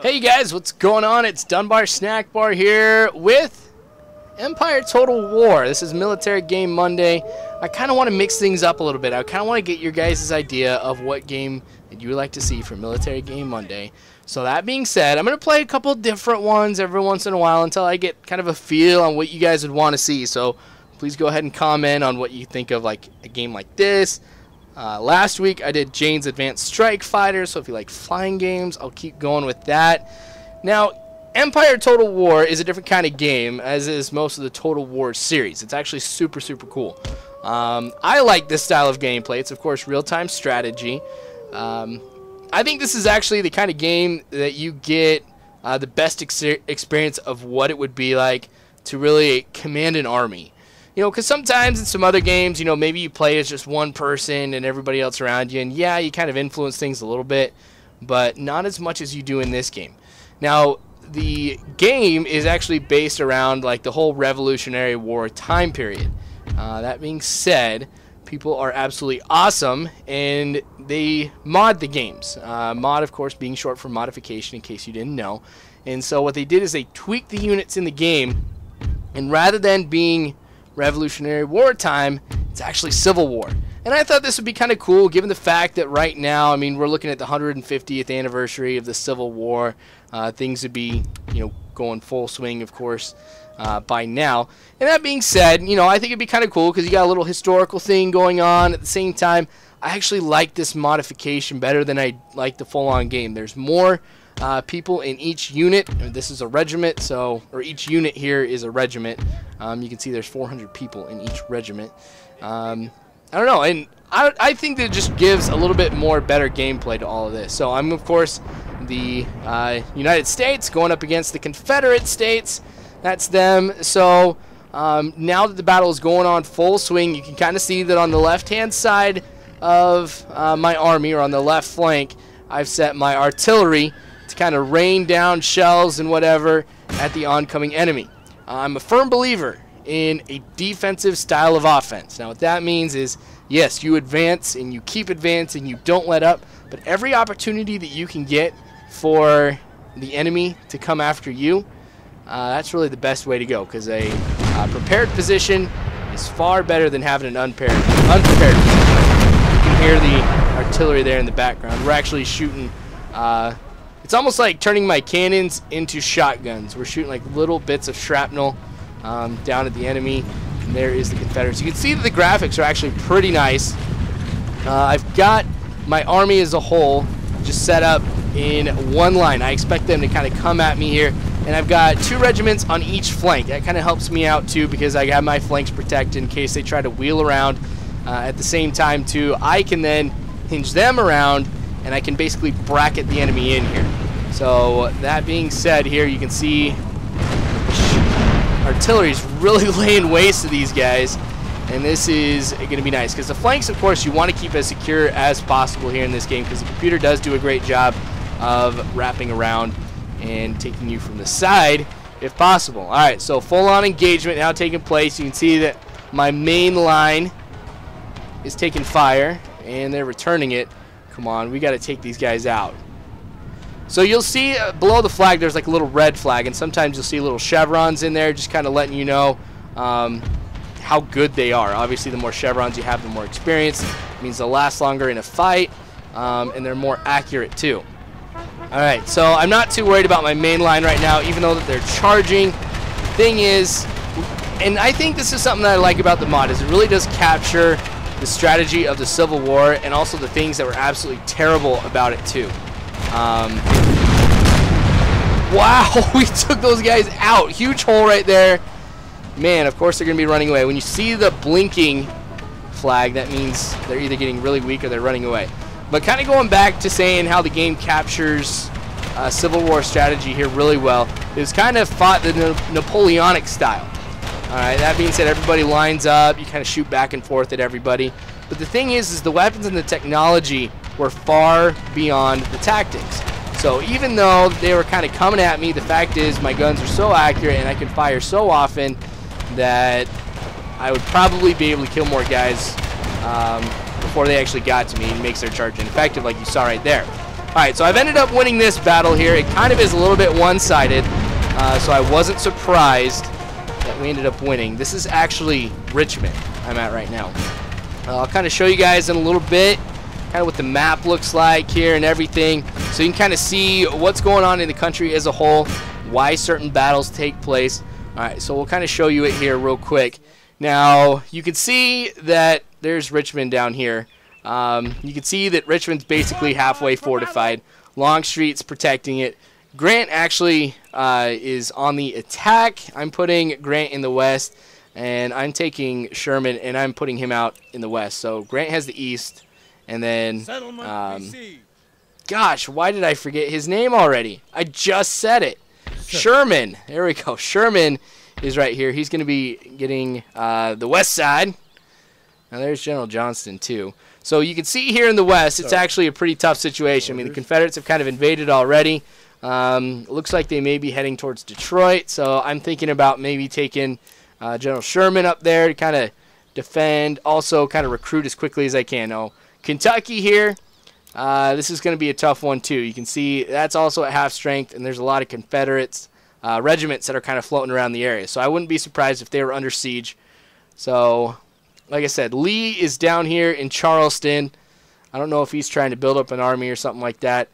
Hey guys, what's going on? It's Dunbar Snack Bar here with Empire Total War. This is Military Game Monday. I kind of want to mix things up a little bit. I kind of want to get your guys' idea of what game that you would like to see for Military Game Monday. So that being said, I'm going to play a couple different ones every once in a while until I get kind of a feel on what you guys would want to see. So please go ahead and comment on what you think of like a game like this. Last week I did Jane's Advanced Strike Fighter, so if you like flying games, I'll keep going with that. Now, Empire Total War is a different kind of game, as is most of the Total War series. It's actually super cool. I like this style of gameplay. It's of course real-time strategy. I think this is actually the kind of game that you get the best experience of what it would be like to really command an army. You know, because sometimes in some other games, you know, maybe you play as just one person and everybody else around you, and yeah, you kind of influence things a little bit, but not as much as you do in this game. Now, the game is actually based around like the whole Revolutionary War time period. That being said, people are absolutely awesome, and they mod the games. Mod, of course, being short for modification, in case you didn't know. And so what they did is they tweaked the units in the game, and rather than being Revolutionary War time, it's actually Civil War. And I thought this would be kind of cool given the fact that right now, I mean, we're looking at the 150th anniversary of the Civil War. Things would be, you know, going full swing, of course, by now. And that being said, you know, I think it'd be kind of cool because you got a little historical thing going on. At the same time, I actually like this modification better than I like the full-on game. There's more people in each unit. This is a regiment, so, or each unit here is a regiment. You can see there's 400 people in each regiment. I don't know, and I think that it just gives a little bit more better gameplay to all of this. So I'm, of course, the United States going up against the Confederate States. That's them. So now that the battle is going on full swing, you can kind of see that on the left-hand side of my army, or on the left flank, I've set my artillery to kind of rain down shells and whatever at the oncoming enemy. I'm a firm believer in a defensive style of offense. Now what that means is, yes, you advance and you keep advancing, you don't let up, but every opportunity that you can get for the enemy to come after you, that's really the best way to go, because a prepared position is far better than having an unprepared position. You can hear the artillery there in the background. We're actually shooting it's almost like turning my cannons into shotguns. We're shooting like little bits of shrapnel down at the enemy, and there is the Confederates. You can see that the graphics are actually pretty nice. I've got my army as a whole just set up in one line. I expect them to kind of come at me here, and I've got 2 regiments on each flank. That kind of helps me out too, because I have my flanks protected in case they try to wheel around. At the same time too, I can then hinge them around, and I can basically bracket the enemy in here. So that being said, here you can see artillery is really laying waste to these guys, and this is going to be nice because the flanks, of course, you want to keep as secure as possible here in this game, because the computer does do a great job of wrapping around and taking you from the side if possible. Alright, so full-on engagement now taking place. You can see that my main line is taking fire, and they're returning it. Come on, we got to take these guys out. So you'll see below the flag there's like a little red flag, and sometimes you'll see little chevrons in there, just kind of letting you know how good they are. Obviously, the more chevrons you have, the more experience. It means they'll last longer in a fight, and they're more accurate too. Alright, so I'm not too worried about my main line right now, even though that they're charging. The thing is, and I think this is something that I like about the mod, is it really does capture the strategy of the Civil War, and also the things that were absolutely terrible about it too. Wow, we took those guys out. Huge hole right there. Man, of course they're going to be running away. When you see the blinking flag, that means they're either getting really weak or they're running away. But kind of going back to saying how the game captures Civil War strategy here really well, it was kind of fought the Napoleonic style. Alright, that being said, everybody lines up, you kind of shoot back and forth at everybody. But the thing is the weapons and the technology were far beyond the tactics. So even though they were kind of coming at me, the fact is my guns are so accurate and I can fire so often that I would probably be able to kill more guys before they actually got to me, and makes their charge ineffective like you saw right there. Alright, so I've ended up winning this battle here. It kind of is a little bit one-sided, so I wasn't surprised that we ended up winning. This is actually Richmond I'm at right now. I'll kind of show you guys in a little bit kind of what the map looks like here and everything, so you can kind of see what's going on in the country as a whole, why certain battles take place. Alright, so we'll kind of show you it here real quick. Now, you can see that there's Richmond down here. You can see that Richmond's basically halfway fortified. Longstreet's protecting it. Grant actually is on the attack. I'm putting Grant in the west, and I'm taking Sherman, and I'm putting him out in the west. So Grant has the east, and then, gosh, why did I forget his name already? I just said it. Sherman. There we go. Sherman is right here. He's going to be getting the west side. Now there's General Johnston too. So you can see here in the west, it's actually a pretty tough situation. I mean, the Confederates have kind of invaded already. Looks like they may be heading towards Detroit. So I'm thinking about maybe taking General Sherman up there to kind of defend, also kind of recruit as quickly as I can. Now, Kentucky here, this is going to be a tough one too. You can see that's also at half strength, and there's a lot of Confederates regiments that are kind of floating around the area. So I wouldn't be surprised if they were under siege. So, like I said, Lee is down here in Charleston. I don't know if he's trying to build up an army or something like that.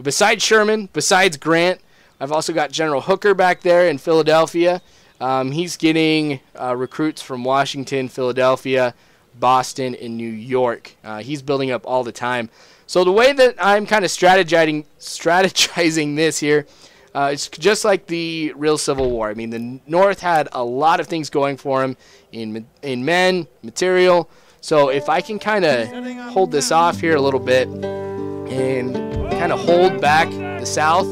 Besides Sherman, besides Grant, I've also got General Hooker back there in Philadelphia. He's getting recruits from Washington, Philadelphia, Boston, and New York. He's building up all the time. So the way that I'm kind of strategizing this here, it's just like the real Civil War. I mean, the North had a lot of things going for him in men, material. So if I can kind of hold this off here a little bit and kind of hold back the South,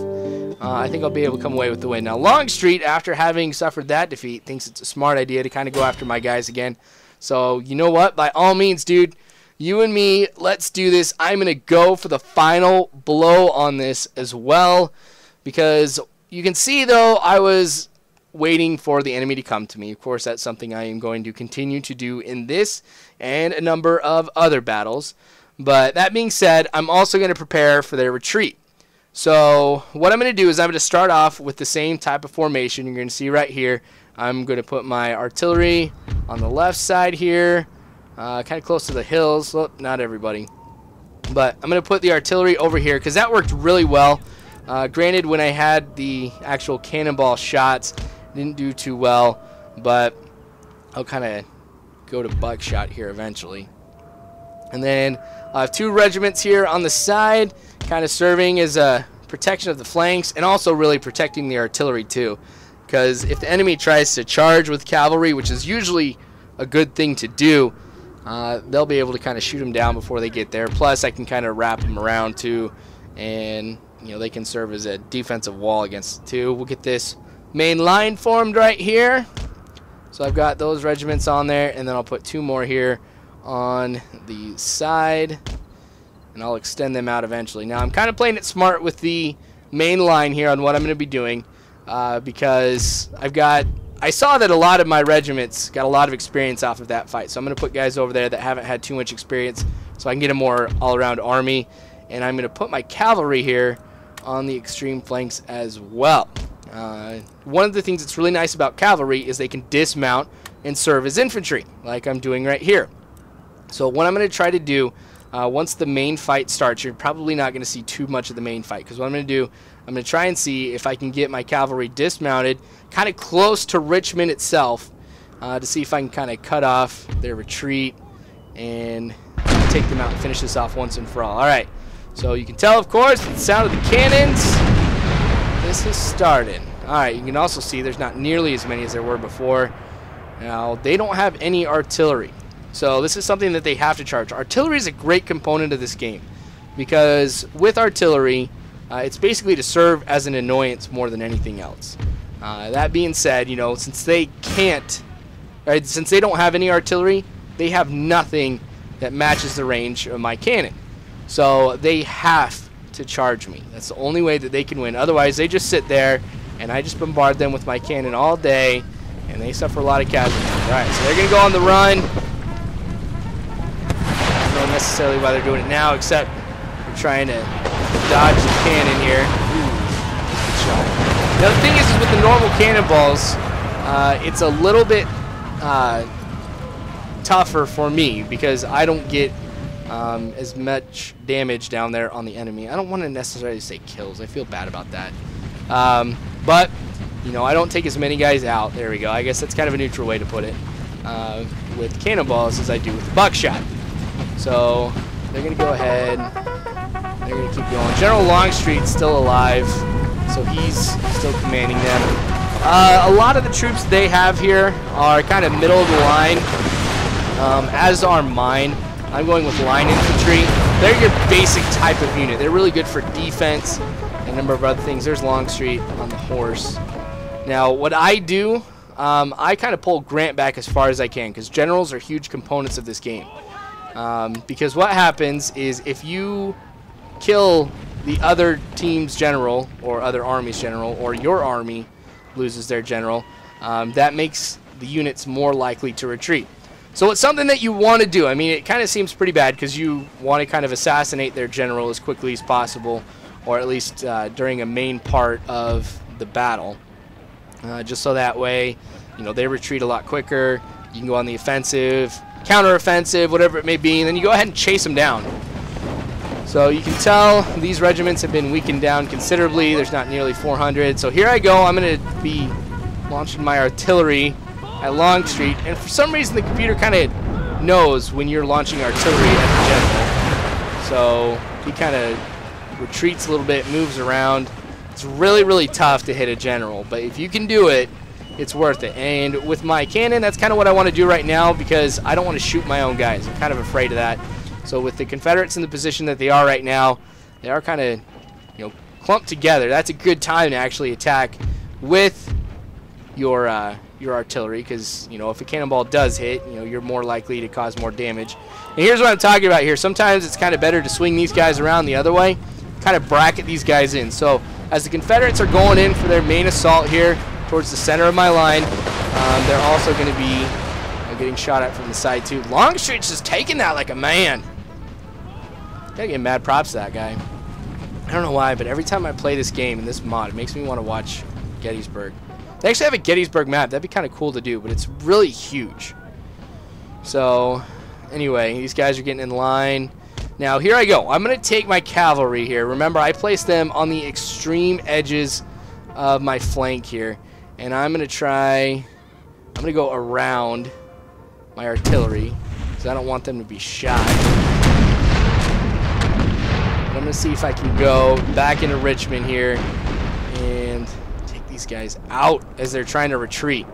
I think I'll be able to come away with the win. Now, Longstreet, after having suffered that defeat, thinks it's a smart idea to kind of go after my guys again. So, you know what? By all means, dude, you and me, let's do this. I'm going to go for the final blow on this as well, because you can see, though, I was waiting for the enemy to come to me. Of course, that's something I am going to continue to do in this and a number of other battles. But that being said, I'm also going to prepare for their retreat. So what I'm going to do is I'm going to start off with the same type of formation you're going to see right here. I'm going to put my artillery on the left side here, kind of close to the hills. Well, not everybody. But I'm going to put the artillery over here because that worked really well. Granted, when I had the actual cannonball shots, didn't do too well, but I'll kind of go to buckshot here eventually. And then I have two regiments here on the side, kind of serving as a protection of the flanks and also really protecting the artillery too. Because if the enemy tries to charge with cavalry, which is usually a good thing to do, they'll be able to kind of shoot them down before they get there. Plus, I can kind of wrap them around too, and you know they can serve as a defensive wall against it too. We'll get this main line formed right here. So I've got those regiments on there, and then I'll put two more here on the side, and I'll extend them out eventually. Now I'm kind of playing it smart with the main line here on what I'm going to be doing, because I saw that a lot of my regiments got a lot of experience off of that fight, so I'm going to put guys over there that haven't had too much experience so I can get a more all-around army, and I'm going to put my cavalry here on the extreme flanks as well. One of the things that's really nice about cavalry is they can dismount and serve as infantry, like I'm doing right here. So what I'm going to try to do, once the main fight starts, you're probably not going to see too much of the main fight, because what I'm going to do, I'm going to try and see if I can get my cavalry dismounted kind of close to Richmond itself, to see if I can kind of cut off their retreat and take them out and finish this off once and for all. Alright, so you can tell, of course, the sound of the cannons. This has started. Alright, you can also see there's not nearly as many as there were before. Now, they don't have any artillery, so this is something that they have to charge. Artillery is a great component of this game, because with artillery, it's basically to serve as an annoyance more than anything else. That being said, you know, since they can't, right, since they don't have any artillery, they have nothing that matches the range of my cannon. So they have to charge me. That's the only way that they can win. Otherwise, they just sit there, and I just bombard them with my cannon all day, and they suffer a lot of casualties. Alright, so they're going to go on the run. I don't know necessarily why they're doing it now, except we're We're trying to dodge the cannon here. Ooh, good shot. Now the thing is with the normal cannonballs, it's a little bit tougher for me because I don't get as much damage down there on the enemy. I don't want to necessarily say kills. I feel bad about that. But, you know, I don't take as many guys out. There we go. I guess that's kind of a neutral way to put it. With cannonballs as I do with the buckshot. So they're going to go ahead. They're going to keep going. General Longstreet's still alive, so he's still commanding them. A lot of the troops they have here are kind of middle of the line, as are mine. I'm going with line infantry. They're your basic type of unit. They're really good for defense and a number of other things. There's Longstreet on the horse. Now, what I do, I kind of pull Grant back as far as I can because generals are huge components of this game. Because what happens is if you kill the other team's general or other army's general or your army loses their general, that makes the units more likely to retreat. So it's something that you want to do. I mean, it kind of seems pretty bad because you want to kind of assassinate their general as quickly as possible, or at least during a main part of the battle. Just so that way, you know, they retreat a lot quicker. You can go on the offensive, counter-offensive, whatever it may be, and then you go ahead and chase them down. So you can tell these regiments have been weakened down considerably. There's not nearly 400. So here I go. I'm going to be launching my artillery at Longstreet, and for some reason the computer kind of knows when you're launching artillery at the general. So he kind of retreats a little bit, moves around. It's really, really tough to hit a general, but if you can do it, it's worth it. And with my cannon, that's kind of what I want to do right now because I don't want to shoot my own guys. I'm kind of afraid of that. So with the Confederates in the position that they are right now, they are kind of, you know, clumped together. That's a good time to actually attack with your artillery because, you know, if a cannonball does hit, you know, you're more likely to cause more damage. And here's what I'm talking about here. Sometimes it's kind of better to swing these guys around the other way, kind of bracket these guys in. So as the Confederates are going in for their main assault here towards the center of my line, they're also going to be getting shot at from the side too. Longstreet's just taking that like a man. Gotta give mad props to that guy. I don't know why, but every time I play this game in this mod, it makes me want to watch Gettysburg. They actually have a Gettysburg map. That'd be kind of cool to do, but it's really huge. So, anyway, these guys are getting in line. Now, here I go. I'm going to take my cavalry here. Remember, I placed them on the extreme edges of my flank here. And I'm going to go around my artillery because I don't want them to be shot. But I'm going to see if I can go back into Richmond here and take these guys out as they're trying to retreat.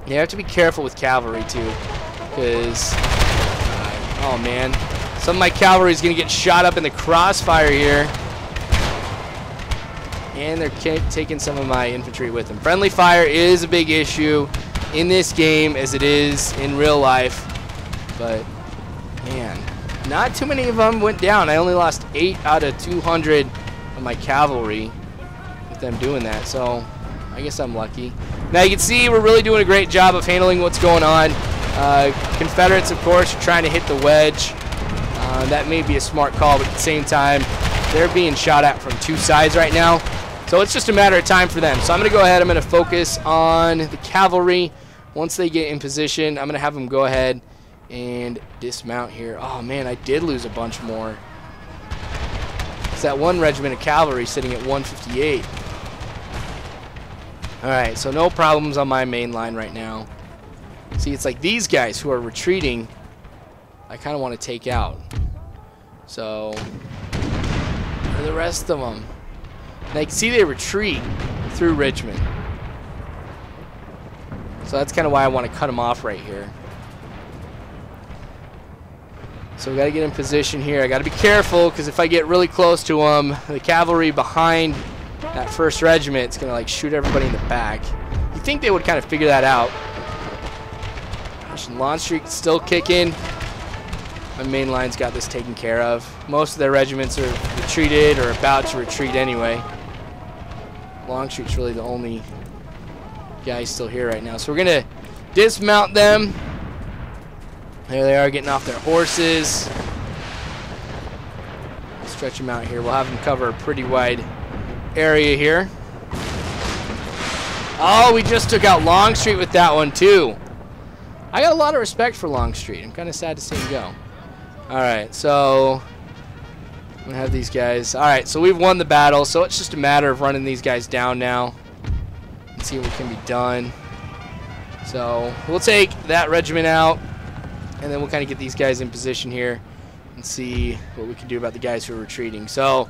You have to be careful with cavalry too because, oh man, some of my cavalry is going to get shot up in the crossfire here. And they're taking some of my infantry with them. Friendly fire is a big issue in this game as it is in real life. But, man, not too many of them went down. I only lost 8 out of 200 of my cavalry with them doing that. So, I guess I'm lucky. Now, you can see we're really doing a great job of handling what's going on. Confederates, of course, are trying to hit the wedge. That may be a smart call, but at the same time, they're being shot at from two sides right now. So it's just a matter of time for them. So I'm going to go ahead. I'm going to focus on the cavalry. Once they get in position, I'm going to have them go ahead and dismount here. Oh, man, I did lose a bunch more. It's that one regiment of cavalry sitting at 158. All right, so no problems on my main line right now. See, it's like these guys who are retreating, I kind of want to take out. So, where are the rest of them? Now you can see they retreat through Richmond. So that's kind of why I want to cut them off right here. So we got to get in position here. I got to be careful because if I get really close to them, the cavalry behind that first regiment is going to like shoot everybody in the back. You'd think they would kind of figure that out. Gosh, and Longstreet's still kicking. My main line's got this taken care of. Most of their regiments are retreated or about to retreat anyway. Longstreet's really the only guy still here right now. So we're going to dismount them. There they are getting off their horses. This stretch him out here. We'll have him cover a pretty wide area here. Oh, we just took out Longstreet with that one, too. I got a lot of respect for Longstreet. I'm kind of sad to see him go. All right, so I'm going to have these guys. All right, so we've won the battle, so it's just a matter of running these guys down now and see what can be done. So we'll take that regiment out, and then we'll kind of get these guys in position here and see what we can do about the guys who are retreating. So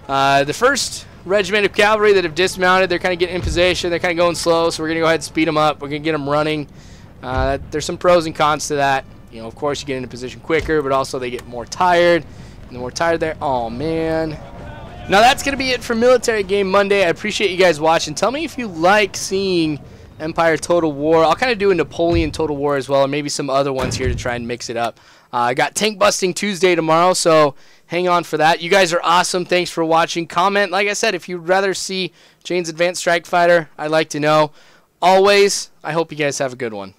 the first regiment of cavalry that have dismounted, they're kind of getting in position. They're kind of going slow, so we're going to go ahead and speed them up. We're going to get them running. There's some pros and cons to that. You know, of course, you get into position quicker, but also they get more tired. And the more tired they're, oh, man. Now, that's going to be it for Military Game Monday. I appreciate you guys watching. Tell me if you like seeing Empire Total War. I'll kind of do a Napoleon Total War as well, and maybe some other ones here to try and mix it up. I got Tank Busting Tuesday tomorrow, so hang on for that. You guys are awesome. Thanks for watching. Comment, like I said, if you'd rather see Jane's Advanced Strike Fighter, I'd like to know. Always, I hope you guys have a good one.